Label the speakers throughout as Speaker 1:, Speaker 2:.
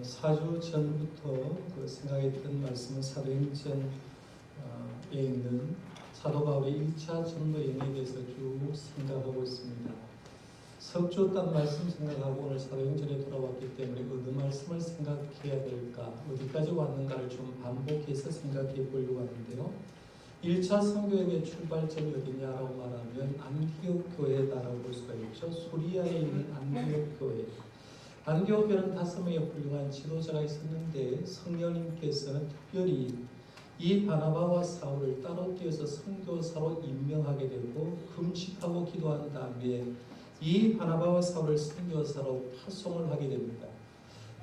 Speaker 1: 4주 전부터 생각했던 말씀은 사도행전에 있는 사도 바울의 1차 전도 여행에 대해서 쭉 생각하고 있습니다. 석주 딴 말씀 생각하고 오늘 사도행전에 돌아왔기 때문에 어느 말씀을 생각해야 될까, 어디까지 왔는가를 좀 반복해서 생각해 보려고 하는데요. 1차 선교행의 출발점이 어디냐라고 말하면 안디옥 교회다라고 볼 수가 있죠. 수리아에 있는 안디옥 교회. 안디옥 교회는 5명의 훌륭한 지도자가 있었는데 성령님께서는 특별히 이 바나바와 사울을 따로 띄어서 선교사로 임명하게 되고 금식하고 기도한 다음에 이 바나바와 사울을 선교사로 파송을 하게 됩니다.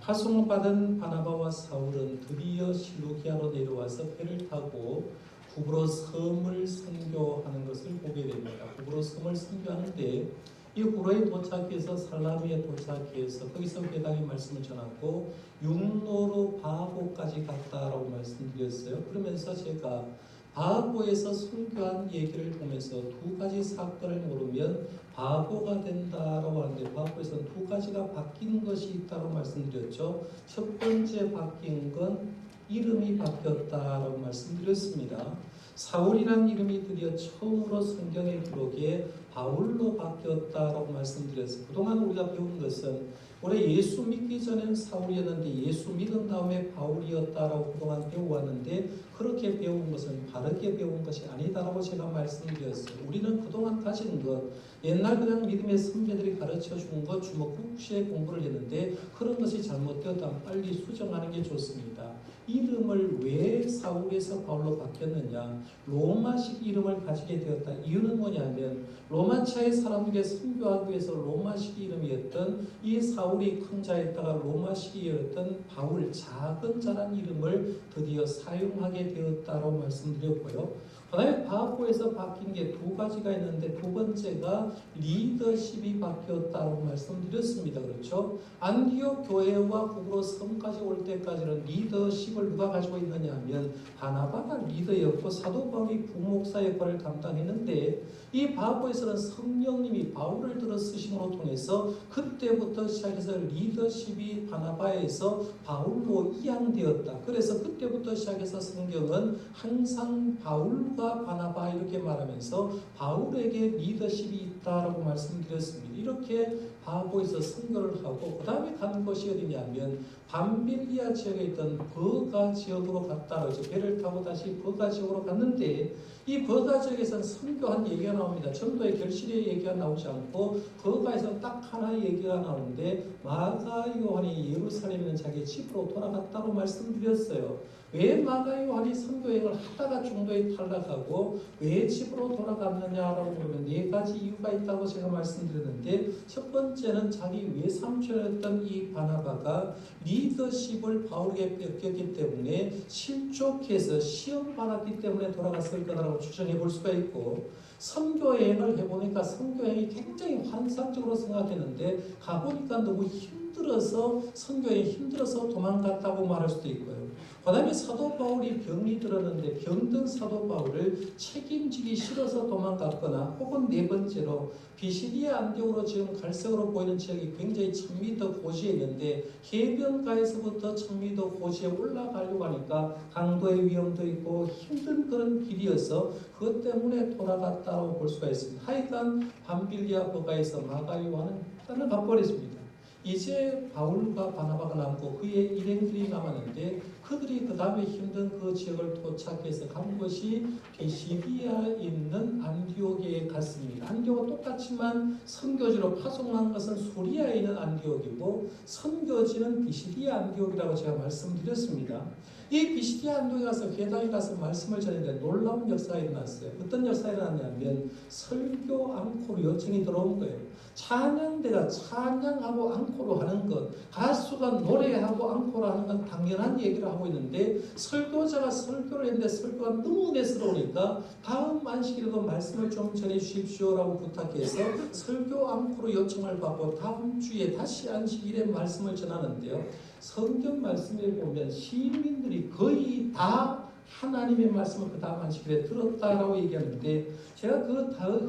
Speaker 1: 파송을 받은 바나바와 사울은 드디어 실루기아로 내려와서 배를 타고 구브로 섬을 선교하는 것을 보게 됩니다. 구브로 섬을 선교하는데 이 구브로에 도착해서 살라미에 도착해서 거기서 회당의 말씀을 전하고 육로로 바하고까지 갔다라고 말씀드렸어요. 그러면서 제가 바하고에서 선교한 얘기를 보면서 두 가지 사건을 모르면 바보가 된다라고 하는데 바하고에서는 두 가지가 바뀐 것이 있다고 말씀드렸죠. 첫 번째 바뀐 건 이름이 바뀌었다라고 말씀드렸습니다. 사울이라는 이름이 드디어 처음으로 성경의 기록에 바울로 바뀌었다라고 말씀드렸어요. 그동안 우리가 배운 것은 원래 예수 믿기 전에는 사울이었는데 예수 믿은 다음에 바울이었다라고 그동안 배워왔는데 그렇게 배운 것은 바르게 배운 것이 아니다라고 제가 말씀드렸어요. 우리는 그동안 가진 것, 옛날 그냥 믿음의 선배들이 가르쳐 준 것 주먹국시에 공부를 했는데 그런 것이 잘못되었다면 빨리 수정하는 게 좋습니다. 이름을 왜 사울에서 바울로 바뀌었느냐? 로마식 이름을 가지게 되었다. 이유는 뭐냐면 로마차의 사람에게 선교하기 위해서 로마식 이름이었던 이 사울이 큰 자에다가 로마식이었던 바울, 작은 자란 이름을 드디어 사용하게 되었다고 말씀드렸고요. 그 다음에 바하고에서 바뀐 게 두 가지가 있는데 두 번째가 리더십이 바뀌었다고 말씀드렸습니다. 그렇죠? 안디옥 교회와 구브로 섬까지 올 때까지는 리더십을 누가 가지고 있느냐 하면 바나바가 리더였고 사도 바울이 부목사 역할을 감당했는데 이 바하고에서는 성령님이 바울을 들어 쓰심으로 통해서 그때부터 시작해서 리더십이 바나바에서 바울로 이양되었다. 그래서 그때부터 시작해서 성경은 항상 바울과 바나바 이렇게 말하면서 바울에게 리더십이 있다라고 말씀드렸습니다. 이렇게 바하고에서 선교를 하고 그 다음에 간 곳이 어디냐면 밤빌리아 지역에 있던 버가 지역으로 갔다 그러죠. 배를 타고 다시 버가 지역으로 갔는데 이 버가 지역에서는 선교한 얘기가 나옵니다. 전도의 결실의 얘기가 나오지 않고 버가에서 딱 하나의 얘기가 나오는데 마가 요한이 예루살렘에 있는 자기 집으로 돌아갔다고 말씀드렸어요. 왜 마가 요한이 선교행을 하다가 중도에 탈락하고 왜 집으로 돌아갔느냐라고 보면 네 가지 이유가 있다고 제가 말씀드렸는데 첫 번째는 자기 외삼촌이었던 이 바나바가 리더십을 바울에게 뺏겼기 때문에 실족해서 시험 받았기 때문에 돌아갔을 거라고 추정해 볼 수가 있고 선교여행을 해보니까 선교여행이 굉장히 환상적으로 생각했는데 가보니까 너무 힘들어서 선교여행이 힘들어서 도망갔다고 말할 수도 있고요. 그 다음에 사도 바울이 병이 들었는데 병든 사도 바울을 책임지기 싫어서 도망갔거나 혹은 네 번째로 비시디아 안디옥으로 지금 갈색으로 보이는 지역이 굉장히 1000m 고지에 있는데 해변가에서부터 1000m 고지에 올라가려고 하니까 강도의 위험도 있고 힘든 그런 길이어서 그것 때문에 돌아갔다고 볼 수가 있습니다. 하여간 밤빌리아 버가에서 마가 요한은 땅을 가버렸습니다. 이제 바울과 바나바가 남고 그의 일행들이 남았는데 그들이 그 다음에 힘든 그 지역을 도착해서 간 곳이 비시디아에 있는 안디옥에 갔습니다. 안디옥은 똑같지만 선교지로 파송한 것은 수리아에 있는 안디옥이고 선교지는 비시디아 안디옥이라고 제가 말씀드렸습니다. 이 비시디아 안디옥에 가서 회당에 가서 말씀을 전했는데 놀라운 역사가 일어났어요. 어떤 역사가 일어났냐면 설교 앙코르 요청이 들어온 거예요. 찬양대가 찬양하고 앙코르 하는 것, 가수가 노래하고 앙코르 하는 건 당연한 얘기를 하고 있는데 설교자가 설교를 했는데 설교가 너무 은혜스러우니까 다음 안식일에도 말씀을 좀 전해 주십시오라고 부탁해서 설교 앙코르 요청을 받고 다음 주에 다시 안식일에 말씀을 전하는데요. 성경 말씀에 보면 시민들이 거의 다 하나님의 말씀을 그 다음 안식일에 들었다라고 얘기하는데, 제가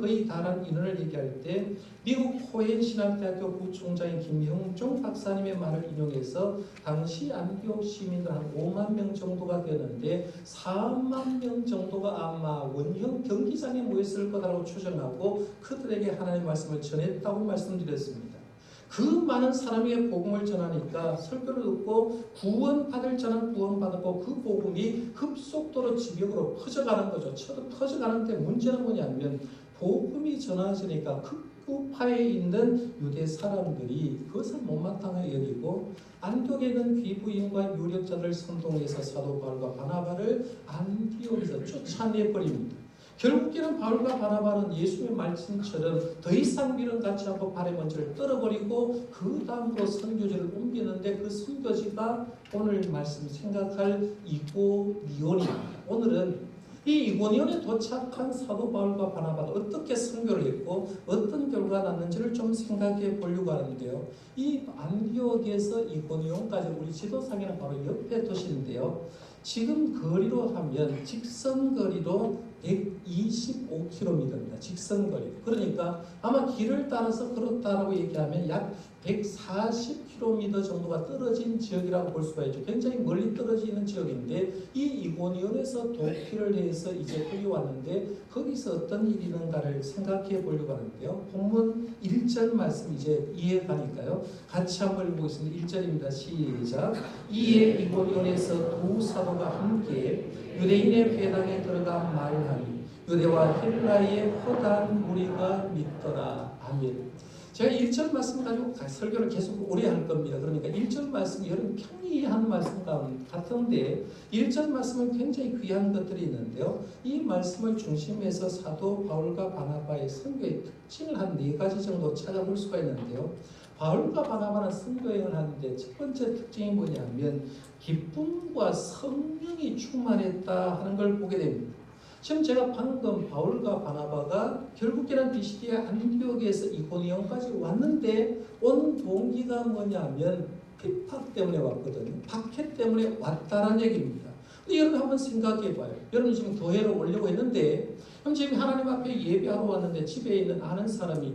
Speaker 1: 거의 다른 인원을 얘기할 때 미국 코엔신학대학교 부총장인 김형종 박사님의 말을 인용해서 당시 안디옥 시민들 한 5만 명 정도가 되는데 4만 명 정도가 아마 원형 경기장에 모였을 거라고 추정하고 그들에게 하나님의 말씀을 전했다고 말씀드렸습니다. 그 많은 사람에게 복음을 전하니까 설교를 듣고 구원받을 자는 구원받았고 그 복음이 급속도로 지역으로 퍼져가는 거죠. 퍼져가는데 문제는 뭐냐면 복음이 전해지니까 극우파에 있는 유대 사람들이 그것을 못마땅하게 여기고 안디옥에 있는 귀부인과 유력자들을 선동해서 사도 바울과 바나바를 안디옥에서 쫓아내버립니다. 결국에는 바울과 바나바는 예수의 말씀처럼 더 이상 미련 갖지 않고 발의 먼지를 떨어버리고 그 다음으로 선교지를 옮기는데 그 선교지가 오늘 말씀 생각할 이고니온입니다. 오늘은 이 이고니온에 도착한 사도 바울과 바나바가 어떻게 선교를 했고 어떤 결과가 났는지를 좀 생각해 보려고 하는데요. 이 안디옥에서 이고니온까지 우리 지도상에는 바로 옆에 도시인데요. 지금 거리로 하면 직선 거리로 125km입니다. 직선 거리. 그러니까 아마 길을 따라서 그렇다라고 얘기하면 약 140km 정도가 떨어진 지역이라고 볼 수가 있죠. 굉장히 멀리 떨어지는 지역인데 이 이고니온에서 도피를 해서 이제 거기 왔는데 거기서 어떤 일이 있는가를 생각해 보려고 하는데요. 본문 1절 말씀 이제 이해가니까요. 같이 한번 읽어보겠습니다. 1절입니다. 시작. 이에 이고니온에서 두 사도가 함께 유대인의 회당에 들어가 말하니 유대와 헬라의 허다한 무리가 믿더라. 아멘. 제가 1절 말씀 가지고 설교를 계속 오래 할 겁니다. 그러니까 1절 말씀이 여러분 편히 한 말씀 같은데 1절 말씀은 굉장히 귀한 것들이 있는데요. 이 말씀을 중심해서 사도 바울과 바나바의 선교의 특징을 한 4가지 정도 찾아볼 수가 있는데요. 바울과 바나바는 선교행을 하는데 첫 번째 특징이 뭐냐면 기쁨과 성령이 충만했다 하는 걸 보게 됩니다. 지금 제가 방금 바울과 바나바가 결국에는 비시디아 안디옥에서 이고니온까지 왔는데 온 동기가 뭐냐면 핍박 때문에 왔거든요. 박해 때문에 왔다는 얘기입니다. 근데 여러분 한번 생각해 봐요. 여러분 지금 교회를 오려고 했는데 그럼 지금 하나님 앞에 예배하러 왔는데 집에 있는 아는 사람이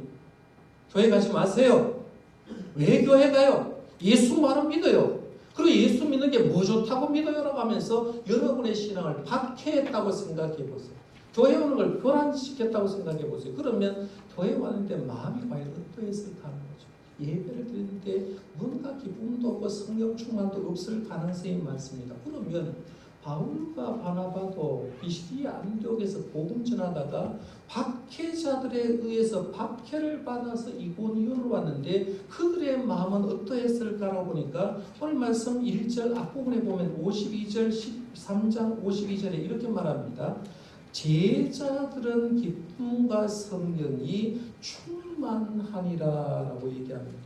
Speaker 1: 교회 가지 마세요. 왜 교회 가요? 예수 말은 믿어요. 그리고 예수 믿는 게 뭐 좋다고 믿어요라고 하면서 여러분의 신앙을 박해했다고 생각해 보세요. 교회 오는 걸 교란시켰다고 생각해 보세요. 그러면 교회 왔는데 마음이 과연 어떠했을까 하는 거죠. 예배를 드리는데 뭔가 기쁨도 없고 성령 충만도 없을 가능성이 많습니다. 그러면 바울과 바나바도 비시디아 안디옥에서 복음 전하다가 박해자들에 의해서 박해를 받아서 이고니온으로 왔는데 그들의 마음은 어떠했을까라고 보니까 오늘 말씀 1절 앞부분에 보면 52절 13장 52절에 이렇게 말합니다. 제자들은 기쁨과 성령이 충만하니라 라고 얘기합니다.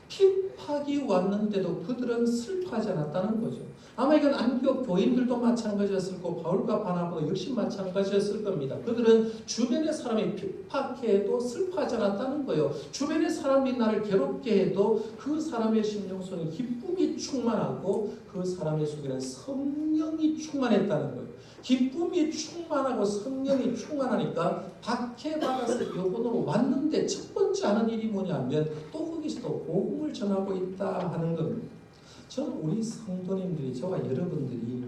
Speaker 1: 핍박이 왔는데도 그들은 슬퍼하지 않았다는 거죠. 아마 이건 안디옥 교인들도 마찬가지였을 거고 바울과 바나바도 역시 마찬가지였을 겁니다. 그들은 주변의 사람이 핍박해도 슬퍼하지 않았다는 거예요. 주변의 사람이 나를 괴롭게 해도 그 사람의 심령 속에 기쁨이 충만하고 그 사람의 속에는 성령이 충만했다는 거예요. 기쁨이 충만하고 성령이 충만하니까 박해받아서 여본으로 왔는데 첫 번째 하는 일이 뭐냐면 또 거기서도 복음을 전하고 있다 하는 겁니다. 저는 우리 성도님들이 저와 여러분들이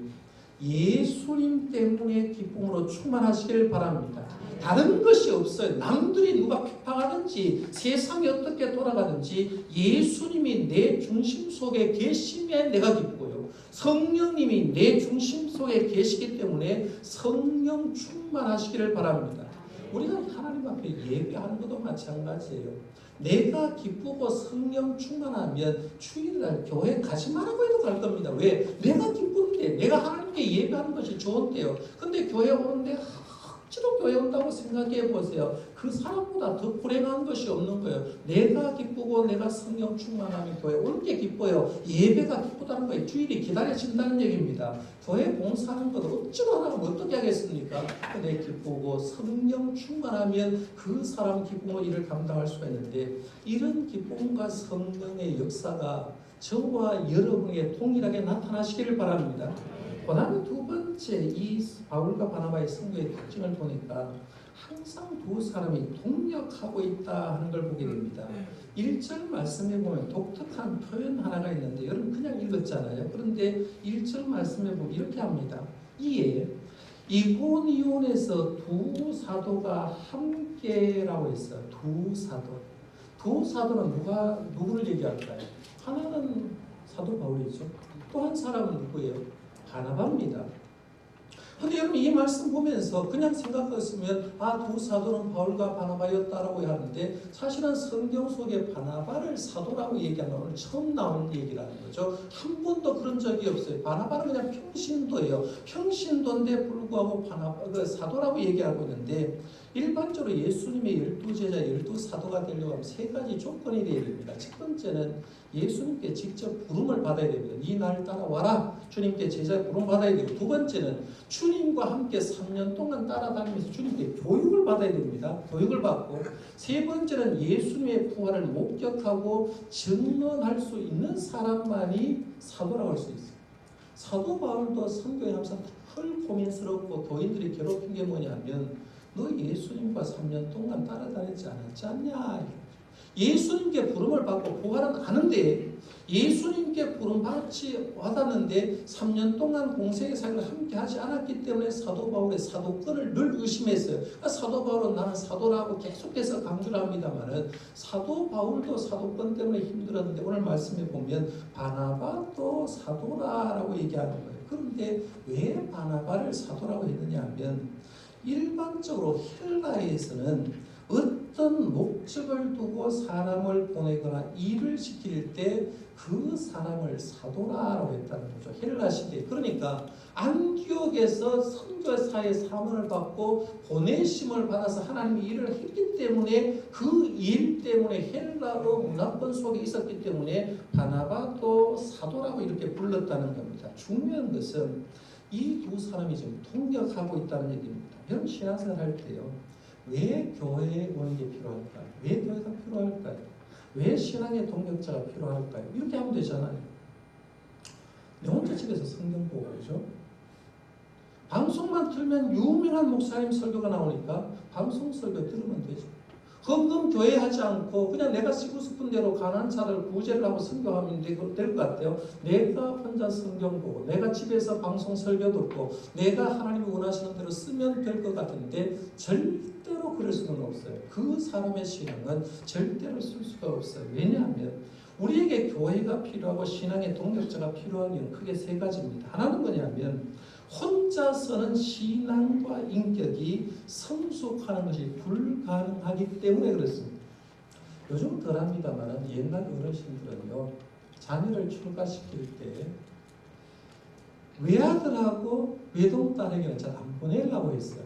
Speaker 1: 예수님 때문에 기쁨으로 충만하시기를 바랍니다. 다른 것이 없어요. 남들이 누가 핍박하든지 세상이 어떻게 돌아가든지 예수님이 내 중심 속에 계시면 내가 기쁘고요. 성령님이 내 중심 속에 계시기 때문에 성령 충만하시기를 바랍니다. 우리가 하나님 앞에 예배하는 것도 마찬가지예요. 내가 기쁘고 성령 충만하면 주일날 교회 가지 말라고 해도 갈 겁니다. 왜? 내가 기쁜데 내가 하나님께 예배하는 것이 좋은데요. 근데 교회 오는데 억지로 교회 온다고 생각해 보세요. 그 사람보다 더 불행한 것이 없는 거예요. 내가 기쁘고 내가 성령 충만하면 교회 오는 게 기뻐요. 예배가 기쁘다는 거예요. 주일이 기다려진다는 얘기입니다. 교회 봉사하는 것도 억지로 하라고 어떻게 하겠습니까? 근데 기쁘고 성령 충만하면 그 사람 기쁨으로 일을 감당할 수가 있는데 이런 기쁨과 성령의 역사가 저와 여러분에게 동일하게 나타나시기를 바랍니다. 그 다음에 두 번째 전체 이 바울과 바나바의 선교의 특징을 보니까 항상 두 사람이 동력하고 있다 하는 걸 보게 됩니다. 1절 말씀에 보면 독특한 표현 하나가 있는데 여러분 그냥 읽었잖아요. 그런데 1절 말씀에 보면 이렇게 합니다. 이에 이고니온에서 두 사도가 함께라고 했어요. 두 사도. 두 사도는 누구를 얘기할까요? 하나는 사도 바울이죠. 또 한 사람은 누구예요? 바나바입니다. 근데 여러분 이 말씀 보면서 그냥 생각했으면 두 사도는 바울과 바나바였다라고 하는데 사실은 성경 속에 바나바를 사도라고 얘기하는 건 처음 나온 얘기라는 거죠. 한 번도 그런 적이 없어요. 바나바는 그냥 평신도예요. 평신도인데 불구하고 사도라고 얘기하고 있는데 일반적으로 예수님의 12제자, 12사도가 되려고 하면 세 가지 조건이 되어야 됩니다. 첫 번째는 예수님께 직접 부름을 받아야 됩니다. 이 날 따라와라. 주님께 제자 부름 받아야 되고, 두 번째는 주님과 함께 3년 동안 따라다니면서 주님께 교육을 받아야 됩니다. 교육을 받고, 세 번째는 예수님의 부활을 목격하고 증언할 수 있는 사람만이 사도라고 할 수 있어요. 사도 바울도 선교하면서 헐 고민스럽고 교인들이 괴롭힌 게 뭐냐면 너 예수님과 3년 동안 따라다니지 않았지 않냐. 예수님께 부름을 받고 부활은 아는데 예수님께 부름 받았는데 3년 동안 공생의 사역을 함께 하지 않았기 때문에 사도 바울의 사도권을 늘 의심했어요. 그러니까 사도 바울은 나는 사도라고 계속해서 강조를 합니다만은 사도 바울도 사도권 때문에 힘들었는데 오늘 말씀에 보면 바나바도 사도라라고 얘기하는 거예요. 그런데 왜 바나바를 사도라고 했느냐 하면 일반적으로 헬라에서는 어떤 목적을 두고 사람을 보내거나 일을 시킬 때 그 사람을 사도라고 했다는 거죠. 헬라 시대. 그러니까 안디옥에서 선교사의 사명을 받고 보내심을 받아서 하나님이 일을 했기 때문에 그 일 때문에 헬라어 문화권 속에 있었기 때문에 바나바도 사도라고 이렇게 불렀다는 겁니다. 중요한 것은 이 두 사람이 지금 동력하고 있다는 얘기입니다. 여러분 신앙생활 할 때요. 왜 교회에 오는 게 필요할까요? 왜 교회가 필요할까요? 왜 신앙의 동력자가 필요할까요? 이렇게 하면 되잖아요. 내 혼자 집에서 성경 보고 그러죠? 방송만 틀면 유명한 목사님 설교가 나오니까 방송 설교 들으면 되죠. 헌금 교회하지 않고 그냥 내가 쓰고 싶은 대로 가난한 자를 구제를 하고 설교하면 될 것 같아요. 내가 혼자 성경 보고 내가 집에서 방송 설교 듣고 내가 하나님이 원하시는 대로 쓰면 될 것 같은데 절대로 그럴 수는 없어요. 그 사람의 신앙은 절대로 쓸 수가 없어요. 왜냐하면 우리에게 교회가 필요하고 신앙의 동력자가 필요한 이유는 크게 세 가지입니다. 하나는 뭐냐면 혼자서는 신앙과 인격이 성숙하는 것이 불가능하기 때문에 그렇습니다. 요즘 덜합니다만 옛날 어르신들은요 자녀를 출가시킬 때 외아들하고 외동딸에게는 잘 안 보내려고 했어요.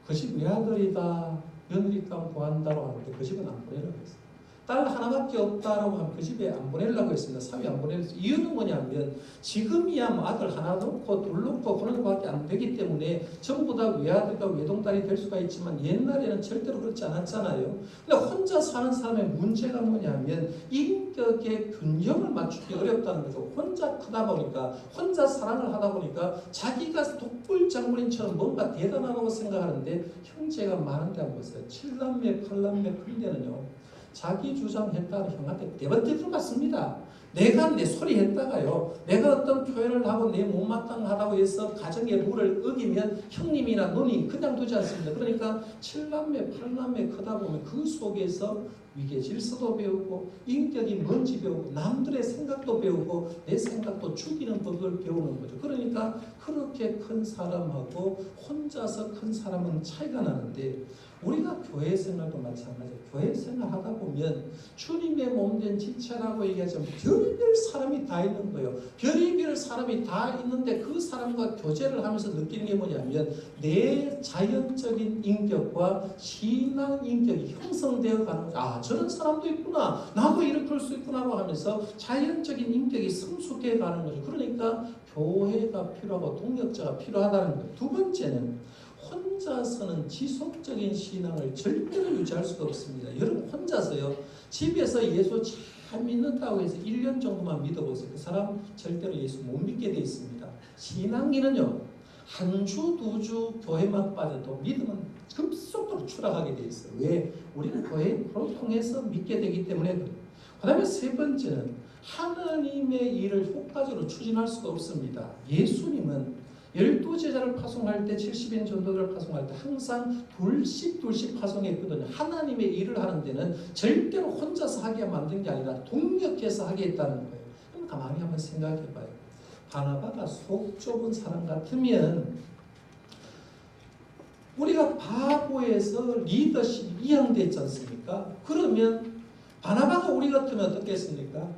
Speaker 1: 그 집 외아들이다 며느리감 구한다고 하는데 그 집은 안 보내려고 했어요. 딸 하나밖에 없다라고 하면 그 집에 안 보내려고 했습니다. 사위 안 보내려고 했어요. 이유는 뭐냐면 지금이야 뭐 아들 하나 놓고 둘 놓고 그런 것밖에 안 되기 때문에 전부 다 외아들과 외동딸이 될 수가 있지만 옛날에는 절대로 그렇지 않았잖아요. 근데 혼자 사는 사람의 문제가 뭐냐면 인격의 균형을 맞추기 어렵다는 거죠. 혼자 크다 보니까 혼자 사랑을 하다 보니까 자기가 독불장군인처럼 뭔가 대단하다고 생각하는데 형제가 많은데 한번 보세요. 7남매 8남매 큰데는요 자기 주장했다가 형한테 대번대 들어갔습니다. 내가 내 소리 했다가요. 내가 어떤 표현을 하고 내 못마땅하다고 해서 가정의 룰을 어기면 형님이나 누님 그냥 두지 않습니다. 그러니까 7남매 8남매 크다 보면 그 속에서 위계 질서도 배우고 인격이 뭔지 배우고 남들의 생각도 배우고 내 생각도 죽이는 법을 배우는 거죠. 그러니까 그렇게 큰 사람하고 혼자서 큰 사람은 차이가 나는데 우리가 교회 생활도 마찬가지예요. 교회 생활 하다 보면 주님의 몸된 지체라고 얘기하자면 별의별 사람이 다 있는 거예요. 별의별 사람이 다 있는데 그 사람과 교제를 하면서 느끼는 게 뭐냐면 내 자연적인 인격과 신앙 인격이 형성되어 가는 거예요. 아 저런 사람도 있구나. 나도 이렇게 할 수 있구나라고 하면서 자연적인 인격이 성숙해 가는 거죠. 그러니까 교회가 필요하고 동력자가 필요하다는 거예요. 두 번째는 혼자서는 지속적인 신앙을 절대로 유지할 수가 없습니다. 여러분 혼자서요. 집에서 예수 잘 믿는다고 해서 1년 정도만 믿어보세요. 그 사람 절대로 예수 못 믿게 돼 있습니다. 신앙인은요. 한 주, 두 주 교회만 빠져도 믿음은 급속도로 추락하게 돼 있어요. 왜? 우리는 교회를 통해서 믿게 되기 때문에 그래요. 그 다음에 세 번째는 하나님의 일을 효과적으로 추진할 수가 없습니다. 예수님은 12제자를 파송할 때 70인 전도들을 파송할 때 항상 둘씩 파송했거든요. 하나님의 일을 하는 데는 절대로 혼자서 하게 만든 게 아니라 동력해서 하게 했다는 거예요. 그럼 가만히 한번 생각해 봐요. 바나바가 속 좁은 사람 같으면 우리가 바보에서 리더십이 이양됐지 않습니까? 그러면 바나바가 우리 같으면 어떻겠습니까?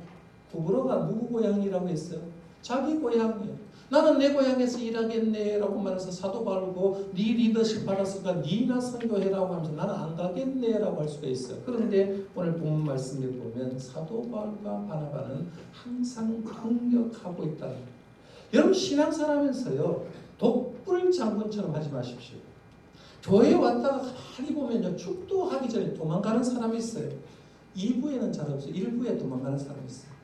Speaker 1: 구브로가 누구 고향이라고 했어요? 자기 고향이에요. 나는 내 고향에서 일하겠네 라고 말해서 사도 바르고 네 리더십 받았으니까 네나 선교해라고 하면서 나는 안 가겠네 라고 할 수가 있어요. 그런데 오늘 본문 말씀에 보면 사도 바울과 바나바는 항상 동력하고 있다는 거예요. 여러분 신앙생활하면서요 독불 장군처럼 하지 마십시오. 교회에 왔다가 가만히 보면요 축도하기 전에 도망가는 사람이 있어요. 2부에는 잘 없어요. 1부에 도망가는 사람이 있어요.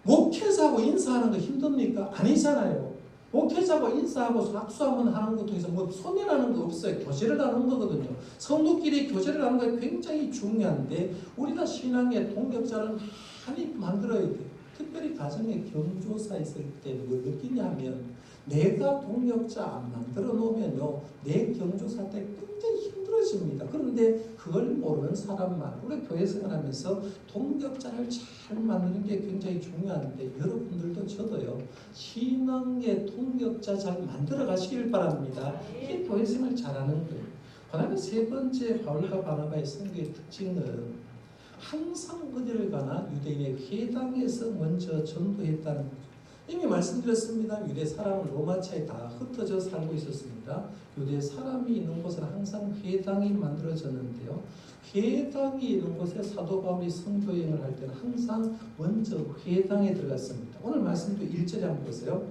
Speaker 1: 목회자하고 인사하는 거 힘듭니까? 아니잖아요. 목회자하고 인사하고 악수하면 하는 것도 있어. 뭐 손해라는 거 없어요. 교제를 하는 거거든요. 성도끼리 교제를 하는 거 굉장히 중요한데 우리가 신앙의 동력자를 많이 만들어야 돼요. 특별히 가정에 경조사 있을 때 뭘 느끼냐면 내가 동력자 안 만들어 놓으면요 내 경조사 때 굉장히 힘들어집니다. 그런데 그걸 모르는 사람만 우리 교회 생활하면서 동력자를 잘 만드는 게 굉장히 중요한데 여러분들도 저도요 신앙의 동력자 잘 만들어 가시길 바랍니다. 이게 교회 생활 잘하는 거예요. 그 다음에 세 번째 바울과 바나바의 선교의 특징은 항상 어디를 가나 유대인의 회당에서 먼저 전도했다는 거죠. 이미 말씀드렸습니다. 유대 사람은 로마차에 다 흩어져 살고 있었습니다. 유대 사람이 있는 곳은 항상 회당이 만들어졌는데요. 회당이 있는 곳에 사도 바울이 선교여행을 할 때는 항상 먼저 회당에 들어갔습니다. 오늘 말씀도 1절에 한번 보세요.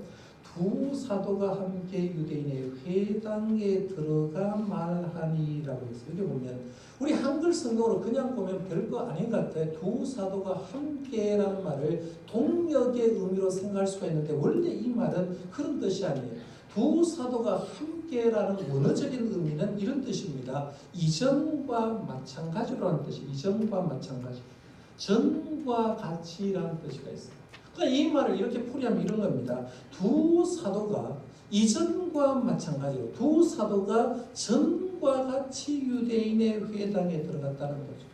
Speaker 1: 두 사도가 함께 유대인의 회당에 들어가 말하니라고 했어요. 여기 보면 우리 한글 성경으로 그냥 보면 별거 아닌 것 같아요. 두 사도가 함께라는 말을 동력의 의미로 생각할 수가 있는데 원래 이 말은 그런 뜻이 아니에요. 두 사도가 함께라는 원어적인 의미는 이런 뜻입니다. 이전과 마찬가지로라는 뜻이 이전과 마찬가지. 전과 같이라는 뜻이 있어요. 그러니까 이 말을 이렇게 풀이하면 이런 겁니다. 두 사도가 이전과 마찬가지로 두 사도가 전과 같이 유대인의 회당에 들어갔다는 거죠.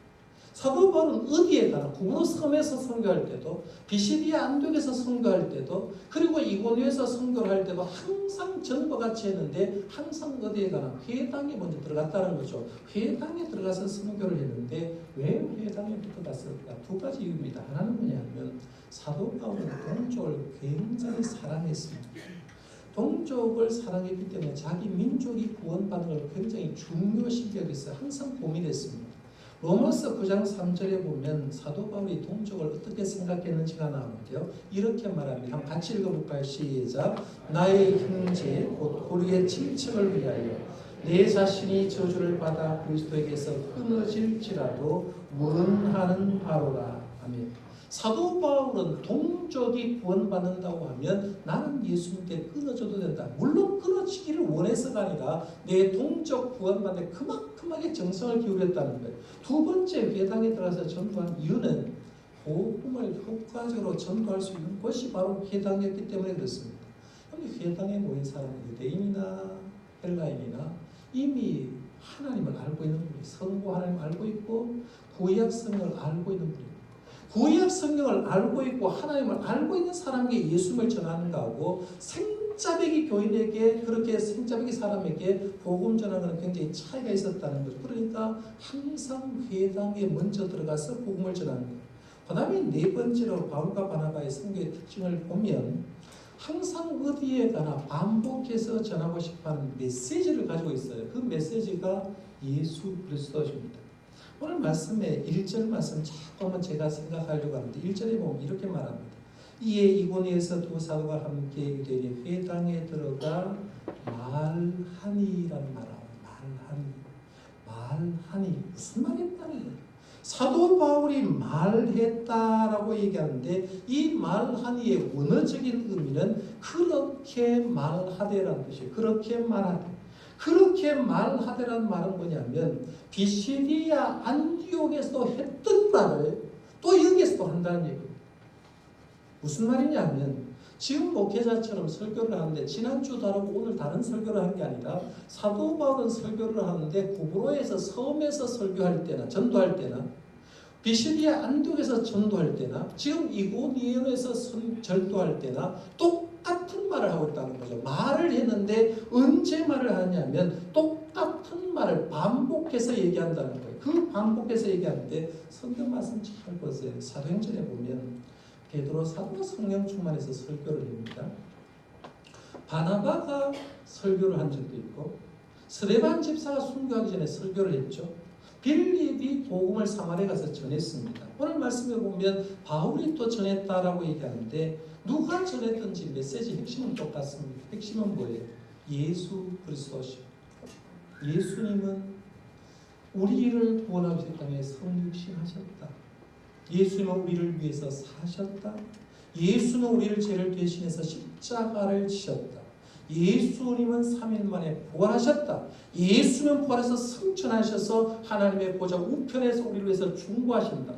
Speaker 1: 사도 바울은 어디에 가나 구브로 섬에서 선교할 때도 비시디아 안독에서 선교할 때도 그리고 이고니에서 선교를 할 때도 항상 전과 같이 했는데 항상 어디에 가나 회당에 먼저 들어갔다는 거죠. 회당에 들어가서 선교를 했는데 왜 회당에 들어갔을까? 두 가지 이유입니다. 하나는 뭐냐면 사도 바울은 동족을 굉장히 사랑했습니다. 동족을 사랑했기 때문에 자기 민족이 구원받는 걸 굉장히 중요시 여겼어요. 항상 고민했습니다. 로마서 9장 3절에 보면 사도 바울이 동족을 어떻게 생각했는지가 나오는데요. 이렇게 말합니다. 한번 같이 읽어볼까요? 시작. 나의 형제 곧 우리의 친척을 위하여 내 자신이 저주를 받아 그리스도에게서 끊어질지라도 무른하는 바로라. 아멘. 사도 바울은 동족이 구원받는다고 하면 나는 예수님께 끊어져도 된다. 물론 끊어지기를 원해서가 아니라 내 동족 구원받는 그만큼하게 정성을 기울였다는 거예요. 두 번째 회당에 들어가서 전도한 이유는 복음을 효과적으로 전도할 수 있는 곳이 바로 회당이었기 때문에 그렇습니다. 그런데 회당에 모인 사람은 유대인이나 헬라인이나 이미 하나님을 알고 있는 분이 성부 하나님을 알고 있고 구약 성경을 알고 있는 분입니다. 구약 성경을 알고 있고 하나님을 알고 있는 사람에게 예수님을 전하는 거하고 생짜배기 교인에게 그렇게 생짜배기 사람에게 복음 전하는 것은 굉장히 차이가 있었다는 거죠. 그러니까 항상 회당에 먼저 들어가서 복음을 전하는 거예요. 그 다음에 네 번째로 바울과 바나바의 선교의 특징을 보면 항상 어디에 가나 반복해서 전하고 싶어하는 메시지를 가지고 있어요. 그 메시지가 예수 그리스도십니다. 오늘 말씀에 1절 말씀 잠깐만 제가 생각하려고 하는데 1절에 보면 이렇게 말합니다. 이에 이고니에서 두 사도가 함께 유대인의 회당에 들어가 말하니라는 말하고 말하니 무슨 말이 있다는 거예요. 사도 바울이 말했다라고 얘기하는데 이 말한 이의 원어적인 의미는 그렇게 말하되라는 뜻이에요. 그렇게 말하되. 그렇게 말하되라는 말은 뭐냐면 비시디아 안디옥에서 했던 말을 또 여기에서도 한다는 얘기예요. 무슨 말이냐면 지금 목회자처럼 설교를 하는데 지난주도 하고 오늘 다른 설교를 한 게 아니라 사도 바울은 설교를 하는데 구브로에서 섬에서 설교할 때나 전도할 때나 비시디아 안디옥에서 전도할 때나 지금 이고니온에서 전도할 때나 똑같은 말을 하고 있다는 거죠. 말을 했는데 언제 말을 하냐면 똑같은 말을 반복해서 얘기한다는 거예요. 그 반복해서 얘기하는데 성경 말씀 잘 보세요. 사도행전에 보면 베드로 사도가 성령 충만해서 설교를 합니다. 바나바가 설교를 한 적도 있고 스데반 집사가 순교하기 전에 설교를 했죠. 빌립이 복음을 사마리아에 가서 전했습니다. 오늘 말씀에 보면 바울이 또 전했다라고 얘기하는데 누가 전했든지 메시지 핵심은 똑같습니다. 핵심은 뭐예요? 예수 그리스도시오. 예수님은 우리를 구원하기 위해 성육신하셨다. 예수님은 우리를 위해서 사셨다. 예수는 우리를 죄를 대신해서 십자가를 지셨다. 예수님은 3일 만에 부활하셨다. 예수는 부활해서 승천하셔서 하나님의 보좌 우편에서 우리를 위해서 중보하신다.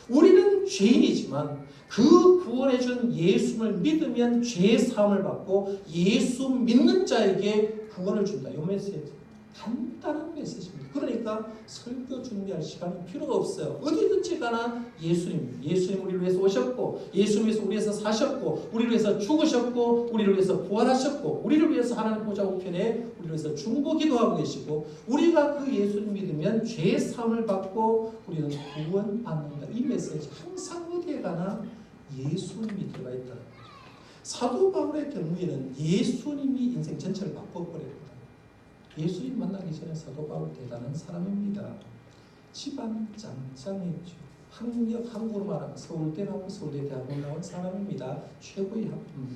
Speaker 1: 우리는 죄인이지만 그 구원해준 예수를 믿으면 죄 사함을 받고 예수 믿는 자에게 구원을 준다. 이 메시지. 간단한 메시지입니다. 그러니까 설교 준비할 시간이 필요가 없어요. 어디든지 가나 예수님 우리를 위해서 오셨고 예수님 위해서 우리에서 사셨고 우리를 위해서 죽으셨고 우리를 위해서 부활하셨고 우리를 위해서 하나님 보좌 우편에 우리를 위해서 중보 기도하고 계시고 우리가 그 예수님 믿으면 죄 사함을 받고 우리는 구원 받는다. 이 메시지 항상 어디에 가나 예수님이 들어가 있다. 사도 바울의 경우에는 예수님이 인생 전체를 바꿔버렸다. 예수님 만나기 전에 사도 바울 대단한 사람입니다. 집안 짱짱했죠. 한국으로 말하면 서울대 나오고 서울대 대학원 나온 사람입니다. 최고의 학부모,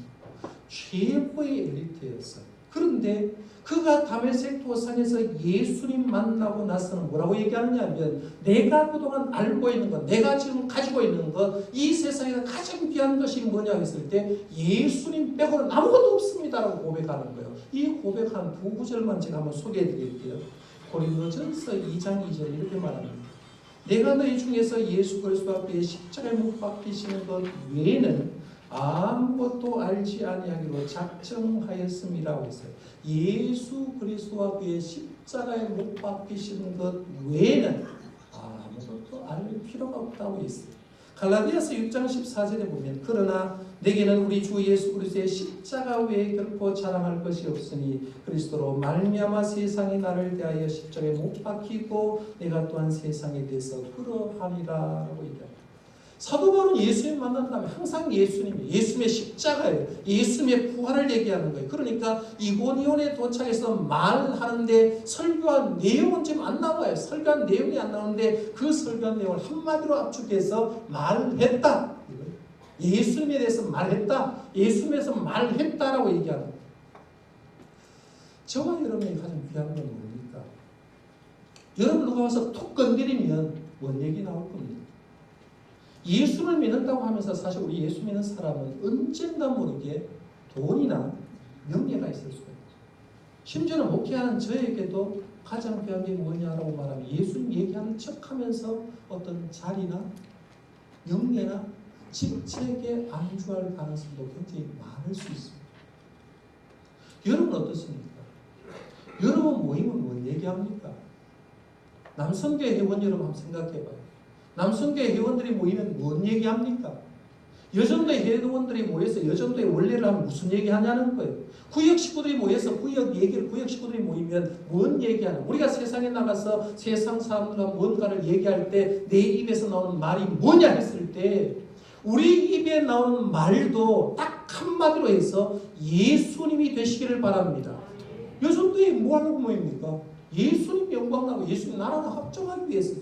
Speaker 1: 최고의 엘리트였어요. 그런데 그가 다메섹 도상에서 예수님 만나고 나서는 뭐라고 얘기하느냐면 내가 그동안 알고 있는 것, 내가 지금 가지고 있는 것, 이 세상에서 가장 귀한 것이 뭐냐 했을 때 예수님 빼고는 아무것도 없습니다라고 고백하는 거예요. 이 고백한 두 구절만 제가 한번 소개해 드릴게요. 고린도전서 2장 2절 이렇게 말합니다. 내가 너희 중에서 예수 그리스도 앞에 십자가에 못 박히시는 것 외에는 아무것도 알지 아니하기로 작정하였음이라고 했어요. 예수 그리스도와 그의 십자가에 못 박히시는 것 외에는 아무것도 알 필요가 없다고 했어요. 갈라디아서 6장 14절에 보면 그러나 내게는 우리 주 예수 그리스도의 십자가 외에 결코 자랑할 것이 없으니 그리스도로 말미암아 세상이 나를 대하여 십자가에 못 박히고 내가 또한 세상에 대해서 그러하리라고 얘기합니다. 사도 바울은 예수님 만난 다음에 항상 예수님의 십자가예요. 예수님의 부활을 얘기하는 거예요. 그러니까 이고니온에 도착해서 말하는데 설교한 내용은 지금 안 나와요. 설교한 내용이 안 나오는데 그 설교한 내용을 한마디로 압축해서 말했다. 예수님에 대해서 말했다. 예수님에서 말했다라고 얘기하는 거예요. 저와 여러분이 가장 귀한 건 뭡니까? 여러분 누가 와서 톡 건드리면 뭔 얘기 나올 겁니다. 예수를 믿는다고 하면서 사실 우리 예수 믿는 사람은 언젠가 모르게 돈이나 명예가 있을 수가 있어요. 심지어는 목회하는 저에게도 가장 귀한 게 뭐냐라고 말하면 예수님 얘기하는 척하면서 어떤 자리나 명예나 직책에 안주할 가능성도 굉장히 많을 수 있습니다. 여러분 어떻습니까? 여러분 모이면 뭔 얘기합니까? 남성교회 회원 여러분 한번 생각해봐요. 남성교회 회원들이 모이면 뭔 얘기합니까? 여전도의 회원들이 모여서 여전도의 원래를 하면 무슨 얘기하냐는 거예요. 구역 식구들이 모여서 구역 식구들이 모이면 뭔 얘기하냐. 우리가 세상에 나가서 세상 사람들과 뭔가를 얘기할 때 내 입에서 나오는 말이 뭐냐 했을 때 우리 입에 나오는 말도 딱 한마디로 해서 예수님이 되시기를 바랍니다. 여전도에 뭐 하려고 모입니까? 예수님 영광나고 예수님 나라가 확정하기 위해서.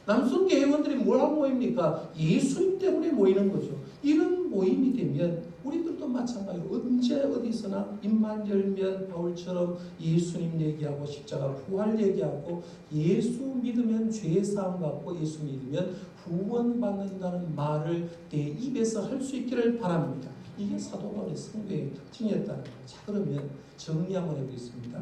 Speaker 1: 남성교 회원들이 뭘 하고 모입니까? 예수님 때문에 모이는 거죠. 이런 모임이 되면 우리들도 마찬가지로 언제 어디서나 입만 열면 바울처럼 예수님 얘기하고 십자가 부활 얘기하고 예수 믿으면 죄사함 받고 예수 믿으면 구원받는다는 말을 내 입에서 할 수 있기를 바랍니다. 이게 사도 바울의 성도의 특징이었다는 거예요. 자, 그러면 정리 한번 해보겠습니다.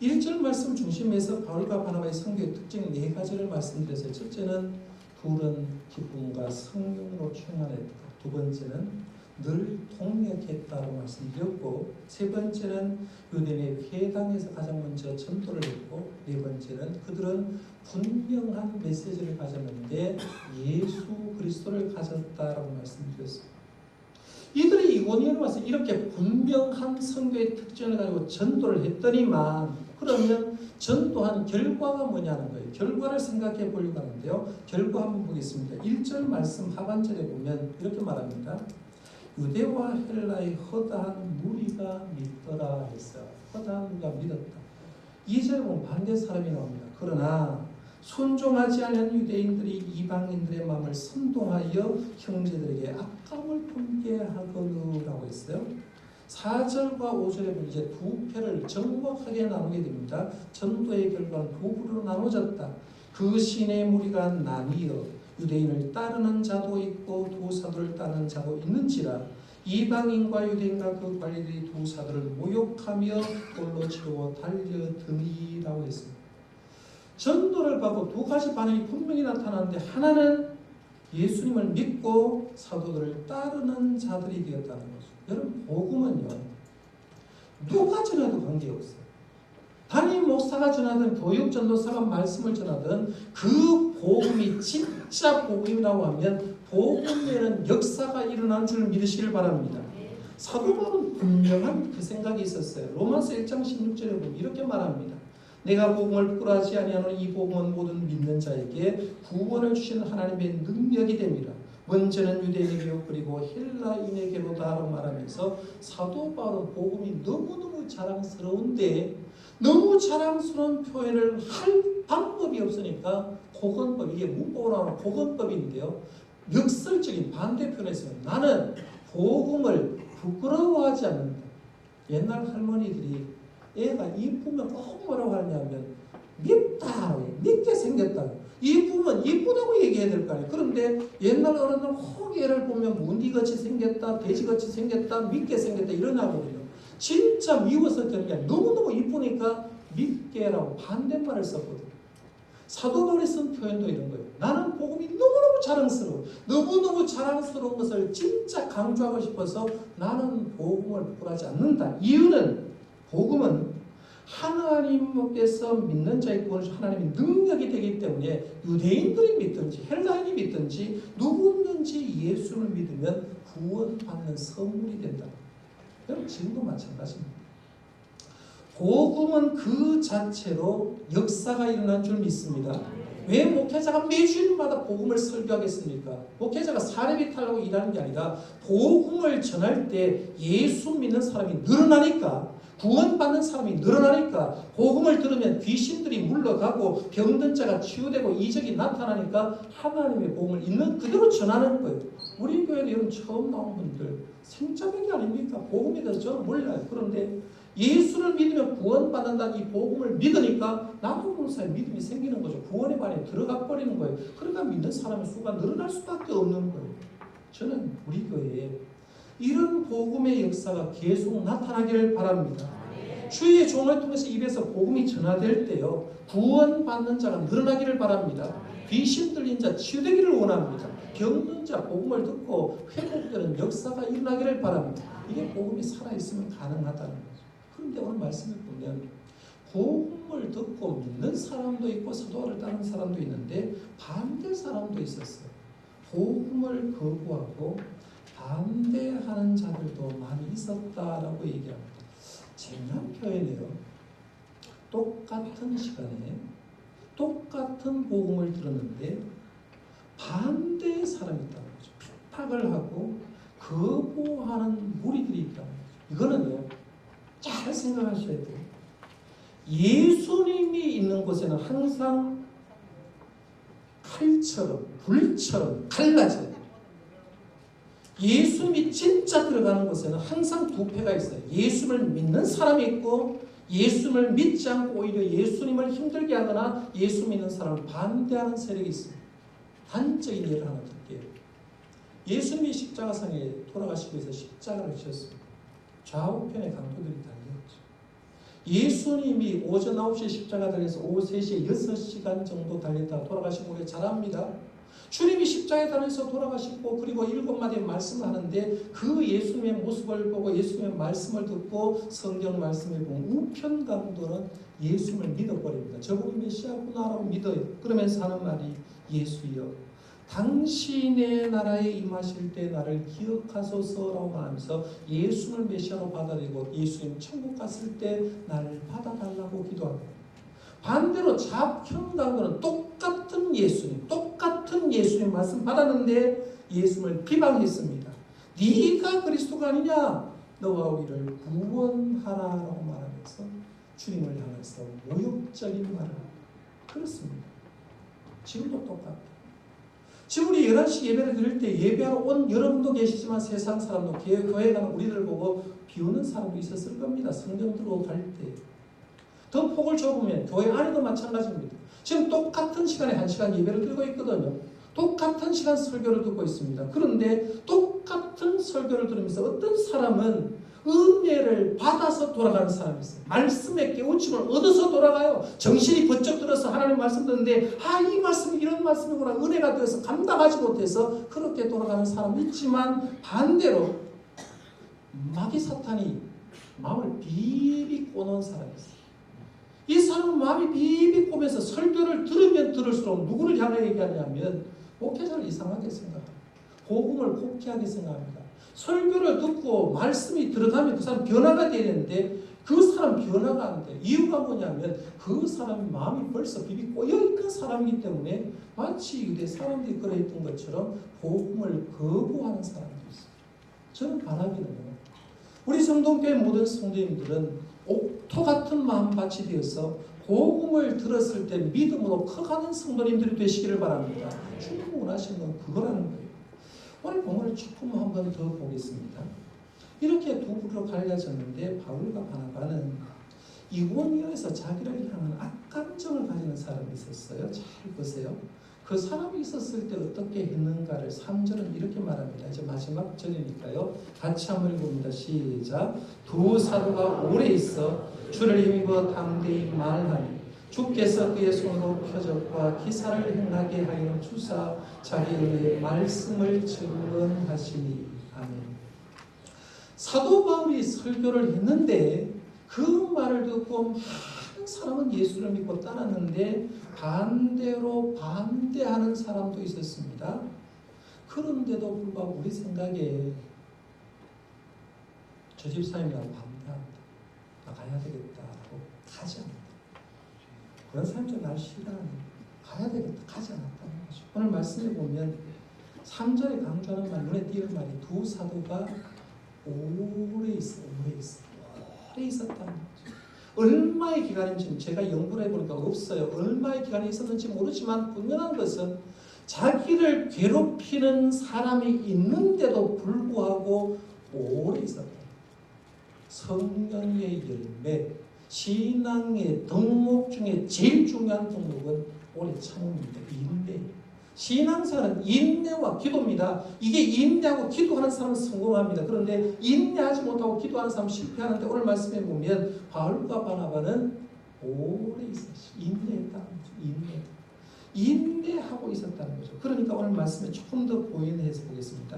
Speaker 1: 1절 말씀 중심에서 바울과 바나바의 성도의 특징 4가지를 말씀드렸어요. 첫째는 둘은 기쁨과 성령으로 충만했다. 두 번째는 늘 통역했다고 말씀드렸고, 세 번째는 유대인의 회당에서 가장 먼저 전도를 했고, 네 번째는 그들은 분명한 메시지를 가졌는데 예수 그리스도를 가졌다라고 말씀드렸습니다. 이들이 이고니온에 와서 이렇게 분명한 성도의 특징을 가지고 전도를 했더니만, 그러면 전도한 결과가 뭐냐는 거예요. 결과를 생각해 보려고 하는데요. 결과 한번 보겠습니다. 1절 말씀 하반절에 보면 이렇게 말합니다. 유대와 헬라의 허다한 무리가 믿더라 했어요. 허다한 무리가 믿었다. 2절에 보면 반대 사람이 나옵니다. 그러나 순종하지 않은 유대인들이 이방인들의 마음을 선동하여 형제들에게 악감을 품게 하거느라고 했어요. 4절과 5절에 보면 이제 두 패를 정확하게 나누게 됩니다. 전도의 결과는 두 부류로 나눠졌다. 그 신의 무리가 나뉘어 유대인을 따르는 자도 있고 두 사도를 따르는 자도 있는지라 이방인과 유대인과 그 관리들이 두 사도를 모욕하며 돌로 치고 달려드니라고 했습니다. 전도를 받고 두 가지 반응이 분명히 나타나는데, 하나는 예수님을 믿고 사도들을 따르는 자들이 되었다는 거죠. 여러분, 복음은요 누가 전해도 관계없어요. 담임 목사가 전하든 교육 전도사가 말씀을 전하든 그 복음이 진짜 복음이라고 하면 복음에는 역사가 일어난 줄 믿으시길 바랍니다. 사도 바울은 분명한 그 생각이 있었어요. 로마서 1장 16절에 보면 이렇게 말합니다. 내가 복음을 부끄러워하지 아니하노니 이 복음은 모든 믿는 자에게 구원을 주시는 하나님의 능력이 됩니다. 먼저는 유대인에게요 그리고 헬라인에게로다라고 말하면서 사도 바울은 복음이 너무너무 자랑스러운데 너무 자랑스러운 표현을 할 방법이 없으니까 고건법, 이게 문법으로 하는 고건법인데요. 역설적인 반대편에서는 나는 복음을 부끄러워하지 않는다. 옛날 할머니들이 애가 이쁘면 꼭 뭐라고 하냐면 밉다, 밉게 생겼다. 이쁘면 이쁘다고 얘기해야 될 거 아니에요. 그런데 옛날 어른들은 혹 애를 보면 문디같이 생겼다, 돼지같이 생겼다, 밉게 생겼다 이러나거든요. 진짜 미워서 되는 게 아니라 너무너무 이쁘니까 밉게라고 반대말을 썼거든요. 사도 바울이 쓴 표현도 이런 거예요. 나는 복음이 너무너무 자랑스러워. 너무너무 자랑스러운 것을 진짜 강조하고 싶어서 나는 복음을 부끄러워하지 않는다. 이유는 복음은 하나님께서 믿는 자의 구원을 하나님의 능력이 되기 때문에 유대인들이 믿든지 헬라인이 믿든지 누구든지 예수를 믿으면 구원받는 선물이 된다. 여러분 지금도 마찬가지입니다. 복음은 그 자체로 역사가 일어난 줄 믿습니다. 왜 목회자가 매주일마다 복음을 설교하겠습니까? 목회자가 사례비 타려고 일하는 게 아니라 복음을 전할 때 예수 믿는 사람이 늘어나니까, 구원받는 사람이 늘어나니까, 복음을 들으면 귀신들이 물러가고 병든 자가 치유되고 이적이 나타나니까 하나님의 복음을 있는 그대로 전하는 거예요. 우리 교회에 여러분 처음 나온 분들 생짜배기 아닙니까? 복음에 대해서 저는 몰라요. 그런데 예수를 믿으면 구원받는다는 이 복음을 믿으니까 나도 모르는 믿음이 생기는 거죠. 구원의 반에 들어가 버리는 거예요. 그러니까 믿는 사람의 수가 늘어날 수밖에 없는 거예요. 저는 우리 교회에 이런 복음의 역사가 계속 나타나기를 바랍니다. 주의 종을 통해서 입에서 복음이 전화될 때요, 구원받는 자가 늘어나기를 바랍니다. 귀신 들린 자 치유되기를 원합니다. 병든 자 복음을 듣고 회복되는 역사가 일어나기를 바랍니다. 이게 복음이 살아있으면 가능하다는 거죠. 그런데 오늘 말씀을 보면 복음을 듣고 믿는 사람도 있고 사도를 따르는 사람도 있는데 반대 사람도 있었어요. 복음을 거부하고 반대하는 자들도 많이 있었다라고 얘기합니다. 재미난 표현이에요. 똑같은 시간에 똑같은 복음을 들었는데 반대의 사람이 있다는 거죠. 핍박을 하고 거부하는 무리들이 있다는 거죠. 이거는요, 잘 생각하셔야 돼요. 예수님이 있는 곳에는 항상 칼처럼 불처럼 갈라져요. 예수님이 진짜 들어가는 곳에는 항상 두 패가 있어요. 예수를 믿는 사람이 있고 예수님을 믿지 않고 오히려 예수님을 힘들게 하거나 예수 믿는 사람을 반대하는 세력이 있습니다. 단적인 예를 하나 드릴게요. 예수님이 십자가상에 돌아가시기 위해서 십자가를 지셨습니다. 좌우편에 강도들이 달렸죠. 예수님이 오전 9시에 십자가 달려서 오후 3시에 6시간 정도 달렸다가 돌아가시고 우리가 잘 압니다. 주님이 십자가에 달려서 돌아가시고 그리고 7마디의 말씀을 하는데 그 예수님의 모습을 보고 예수님의 말씀을 듣고 성경 말씀을 보면 우편 강도는 예수님을 믿어버립니다. 저분이 메시아구나라고 믿어요. 그러면서 하는 말이 예수여 당신의 나라에 임하실 때 나를 기억하소서라고 말하면서 예수를 메시아로 받아들이고 예수님 천국 갔을 때 나를 받아달라고 기도합니다. 반대로 좌편 강도는 똑같은 예수님 말씀 받았는데 예수님을 비방했습니다. 네가 그리스도가 아니냐? 너와 우리를 구원하라라고 말하면서 주님을 향해서 모욕적인 말을 합니다. 그렇습니다. 지금도 똑같아요. 지금 우리 11시 예배를 드릴 때 예배하러 온 여러분도 계시지만 세상 사람도 교회 가는 우리들 보고 비우는 사람도 있었을 겁니다. 성경 들고 갈 때. 더 폭을 좁으면 교회 안에도 마찬가지입니다. 지금 똑같은 시간에 1시간 예배를 드리고 있거든요. 똑같은 시간 설교를 듣고 있습니다. 그런데 똑같은 설교를 들으면서 어떤 사람은 은혜를 받아서 돌아가는 사람이 있어요. 말씀의 깨우침을 얻어서 돌아가요. 정신이 번쩍 들어서 하나님 말씀 듣는데 이 말씀이 이런 말씀이구나 은혜가 되어서 감당하지 못해서 그렇게 돌아가는 사람이 있지만 반대로 마귀 사탄이 마음을 비비 꼬는 사람이 있어요. 이 사람은 마음이 비비 꼬면서 설교를 들으면 들을수록 누구를 향해 얘기하냐면 목회자를 이상하게 생각합니다. 복음을 곡해하게 생각합니다. 설교를 듣고 말씀이 들어가면 그 사람 변화가 되는데 그 사람 변화가 안 돼요. 이유가 뭐냐면 그 사람의 마음이 벌써 비비 꼬여있는 사람이기 때문에 마치 유대 사람들이 그러했던 것처럼 복음을 거부하는 사람들이 있어요. 저는 바라기는요. 우리 성동교회 모든 성도님들은 옥토 같은 마음밭이 되어서 복음을 들었을 때 믿음으로 커가는 성도님들이 되시기를 바랍니다. 주님 원하시는 건 그거라는 거예요. 오늘 본문을 조금 한번 더 보겠습니다. 이렇게 두 부류로 갈려졌는데 바울과 바나바는 이고니온에서 자기를 향한 악감정을 가지는 사람이 있었어요. 잘 보세요. 그 사람이 있었을 때 어떻게 했는가를 3절은 이렇게 말합니다. 이제 마지막 절이니까요. 같이 한번 읽어봅니다. 시작. 두 사도가 오래 있어 주를 힘입어 당대히 말하니 주께서 그의 손으로 표적과 기사를 행하게 하여 주사 자기의 말씀을 증언하시니. 아멘. 사도 바울이 설교를 했는데 그 말을 듣고 많은 사람은 예수를 믿고 따랐는데 반대로 반대하는 사람도 있었습니다. 그런데도 불구하고 우리 생각에 저 집사님이랑 반대한다. 나가야 되겠다라고 가지 않는다. 그런 사람들 날 싫어하는 가야 되겠다. 가지 않았다는 거죠. 오늘 말씀에 보면 3절에 강조하는 말, 눈에 띄는 말이 두 사도가 오래 있었다는 거죠. 얼마의 기간인지 제가 연구를 해보니까 없어요. 얼마의 기간이 있었는지 모르지만 분명한 것은 자기를 괴롭히는 사람이 있는데도 불구하고 오래 있었다. 성령의 열매, 신앙의 덕목 중에 제일 중요한 덕목은 오래 참음입니다. 인내. 신앙생활은 인내와 기도입니다. 이게 인내하고 기도하는 사람은 성공합니다. 그런데 인내하지 못하고 기도하는 사람은 실패하는데 오늘 말씀해 보면 바울과 바나바는 오래 있었어요. 인내하고 있었다는 거죠. 그러니까 오늘 말씀에 조금 더 보인해서 보겠습니다.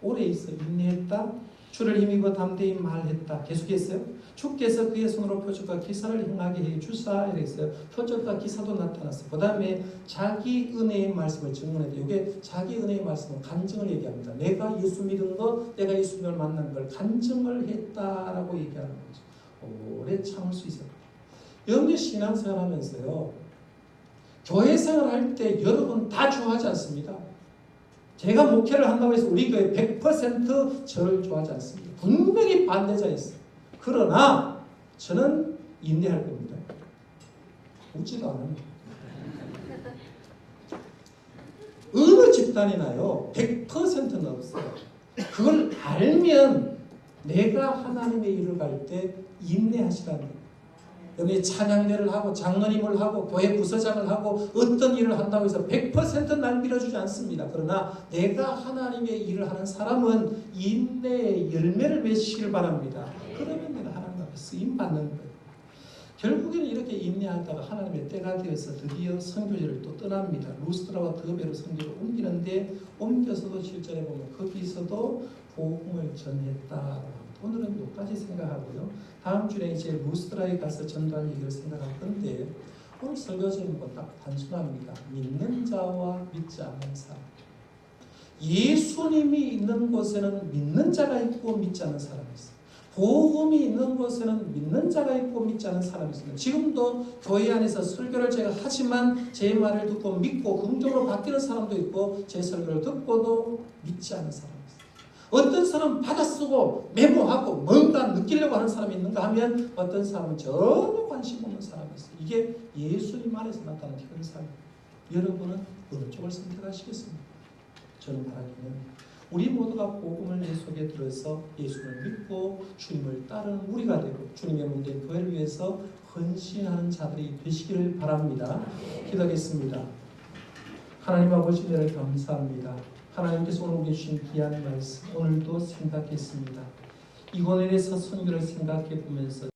Speaker 1: 오래 있어 인내했다. 주를 힘입어 담대히 말했다. 계속했어요. 주께서 그의 손으로 표적과 기사를 행하게 해 주사 이랬어요. 표적과 기사도 나타났어요. 그 다음에 자기 은혜의 말씀을 증언했다. 이게 자기 은혜의 말씀은 간증을 얘기합니다. 내가 예수 믿은 것, 내가 예수님을 만난 걸 간증을 했다라고 얘기하는 거죠. 오래 참을 수 있었다. 여러분들 신앙생활 하면서요. 교회 생활할 때 여러분 다 좋아하지 않습니다. 제가 목회를 한다고 해서 우리 교회 100% 저를 좋아하지 않습니다. 분명히 반대자 있어요. 그러나 저는 인내할 겁니다. 웃지도 않아요. 어느 집단이나요 100%는 없어요. 그걸 알면 내가 하나님의 일을 갈 때 인내하시라는 거예요. 여기 찬양대를 하고 장로님을 하고 교회 부서장을 하고 어떤 일을 한다고 해서 100% 날 밀어주지 않습니다. 그러나 내가 하나님의 일을 하는 사람은 인내의 열매를 맺기를 바랍니다. 그러면 내가 하나님 앞에 쓰임받는 거예요. 결국에는 이렇게 인내하다가 하나님의 때가 되어서 드디어 선교지를 또 떠납니다. 루스드라와 더베로 선교를 옮기는데 옮겨서도 실전에 보면 거기서도 복음을 전했다. 오늘은 여기까지 생각하고요. 다음 주에 이제 루스드라에 가서 전도할 얘기를 생각할 건데 오늘 설교 제목은 딱 단순합니다. 믿는 자와 믿지 않는 사람. 예수님이 있는 곳에는 믿는 자가 있고 믿지 않는 사람이 있어요. 복음이 있는 곳에는 믿는 자가 있고 믿지 않는 사람이 있습니다. 지금도 교회 안에서 설교를 제가 하지만 제 말을 듣고 믿고 긍정으로 바뀌는 사람도 있고 제 설교를 듣고도 믿지 않는 사람이 있어요. 어떤 사람은 받아쓰고 메모하고 뭔가 느끼려고 하는 사람이 있는가 하면 어떤 사람은 전혀 관심 없는 사람이 있어요. 이게 예수님 안에서 나타나는 현상이에요. 여러분은 어느 쪽을 선택하시겠습니까? 저는 바라기는 우리 모두가 복음을 내 속에 들어서 예수를 믿고 주님을 따르는 우리가 되고 주님의 몸된 교회를 위해서 헌신하는 자들이 되시기를 바랍니다. 기도하겠습니다. 하나님 아버지 은혜를 감사합니다. 하나님께서 오늘 우리에게 주신 귀한 말씀 오늘도 생각했습니다. 이번에 대해서 선교를 생각해 보면서